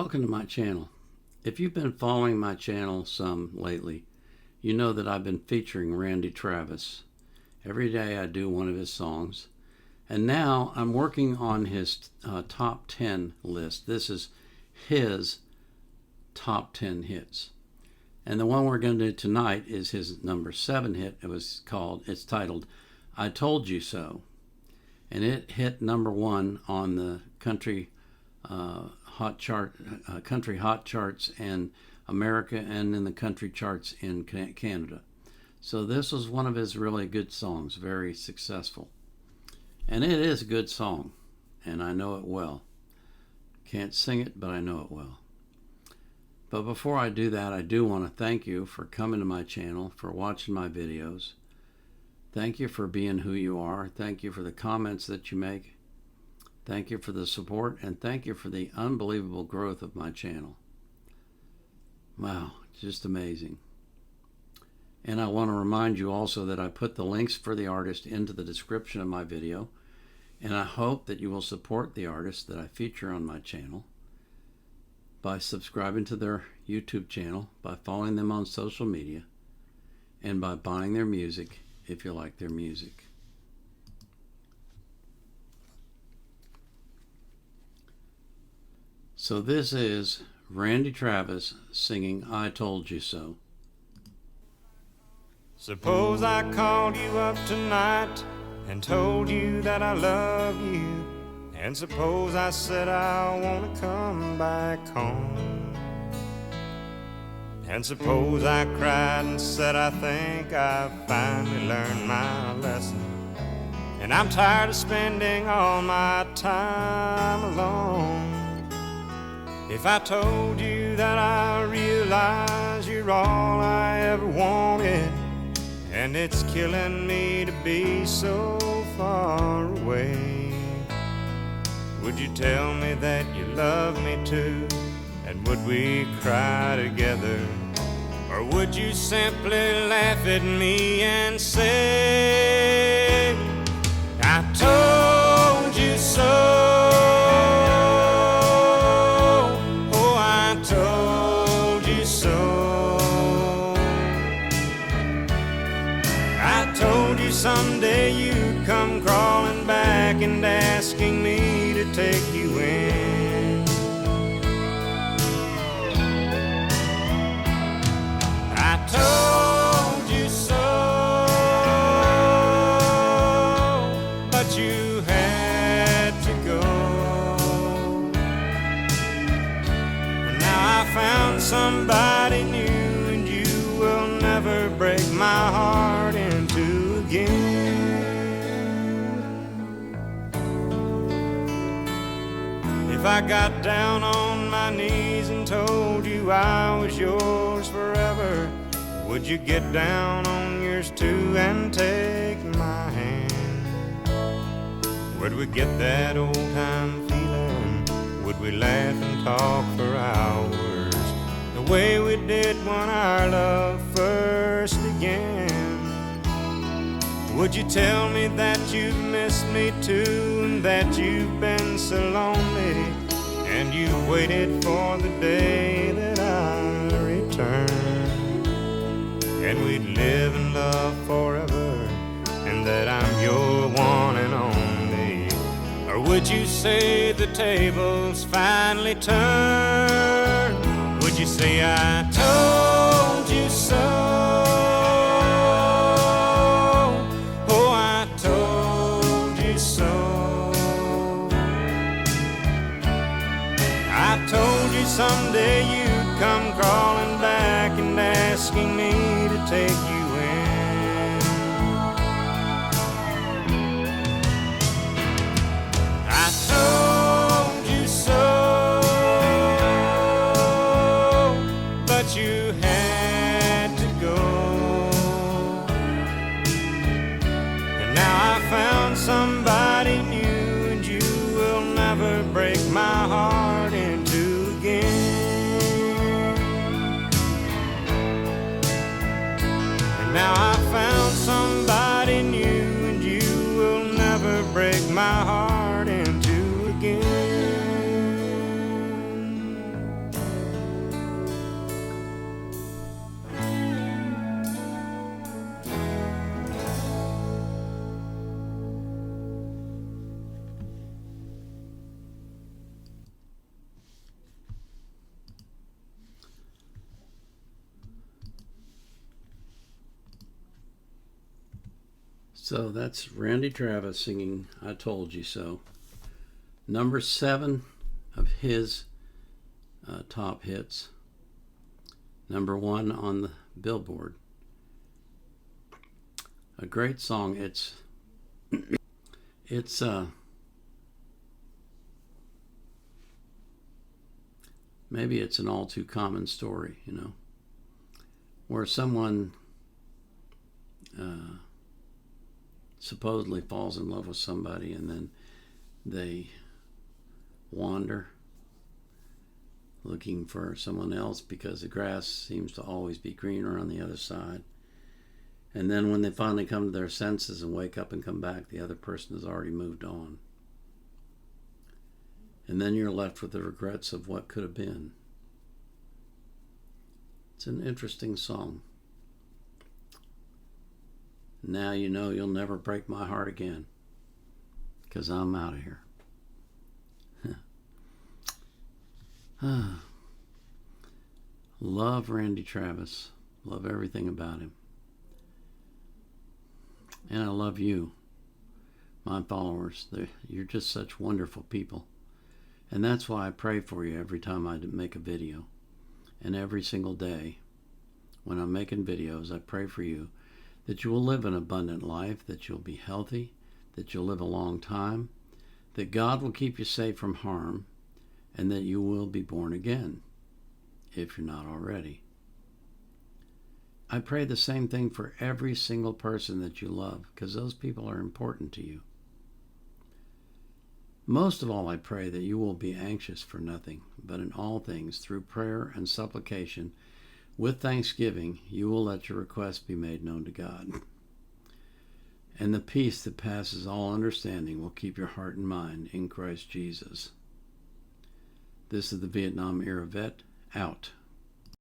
Welcome to my channel. If you've been following my channel some lately, you know that I've been featuring Randy Travis. Every day I do one of his songs, and now I'm working on his top 10 list. This is his top 10 hits, and the one we're going to do tonight is his number 7 hit. It's titled I Told You So, and it hit number 1 on the country hot charts in America and in the country charts in Canada. So this was one of his really good songs, very successful. And it is a good song, and I know it well. Can't sing it, but I know it well. But before I do that, I do want to thank you for coming to my channel, for watching my videos. Thank you for being who you are. Thank you for the comments that you make. Thank you for the support, and thank you for the unbelievable growth of my channel. Wow, just amazing. And I want to remind you also that I put the links for the artist into the description of my video, and I hope that you will support the artists that I feature on my channel by subscribing to their YouTube channel, by following them on social media, and by buying their music if you like their music. So this is Randy Travis singing I Told You So. Suppose I called you up tonight and told you that I love you, and suppose I said I want to come back home, and suppose I cried and said I think I've finally learned my lesson, and I'm tired of spending all my time alone. If I told you that I realize you're all I ever wanted, and it's killing me to be so far away, would you tell me that you love me too, and would we cry together? Or would you simply laugh at me and say, I told you so? Someday you'd come crawling back and asking me to take you in. I told you so, but you had to go. And now I found somebody new, and you will never break my heart into again. If I got down on my knees and told you I was yours forever, would you get down on yours too and take my hand? Would we get that old time feeling? Would we laugh and talk for hours, the way we did when our love first began? Would you tell me that you've missed me too, and that you've been so lonely, and you waited for the day that I return, and we'd live in love forever, and that I'm your one and only? Or would you say the tables finally turned? Would you say I told you so? Someday you'd come crawling back and asking me to take you in. I told you so, but you had to go. And now I found somebody new, and you will never break my heart into again. Now I found somebody new, and you will never break my heart into again. So that's Randy Travis singing I Told You So. Number 7 of his top hits. Number 1 on the Billboard. A great song. It's maybe it's an all too common story, where someone supposedly falls in love with somebody and then they wander looking for someone else because the grass seems to always be greener on the other side. And then when they finally come to their senses and wake up and come back, the other person has already moved on. And then you're left with the regrets of what could have been. It's an interesting song. Now you know you'll never break my heart again, because I'm out of here. Love Randy Travis. Love everything about him. And I love you, my followers. You're just such wonderful people. And that's why I pray for you every time I make a video. And every single day when I'm making videos, I pray for you that you will live an abundant life, that you'll be healthy, that you'll live a long time, that God will keep you safe from harm, and that you will be born again, if you're not already. I pray the same thing for every single person that you love, because those people are important to you. Most of all, I pray that you will be anxious for nothing, but in all things, through prayer and supplication, with thanksgiving, you will let your requests be made known to God. And the peace that passes all understanding will keep your heart and mind in Christ Jesus. This is the Vietnam Era Vet, out.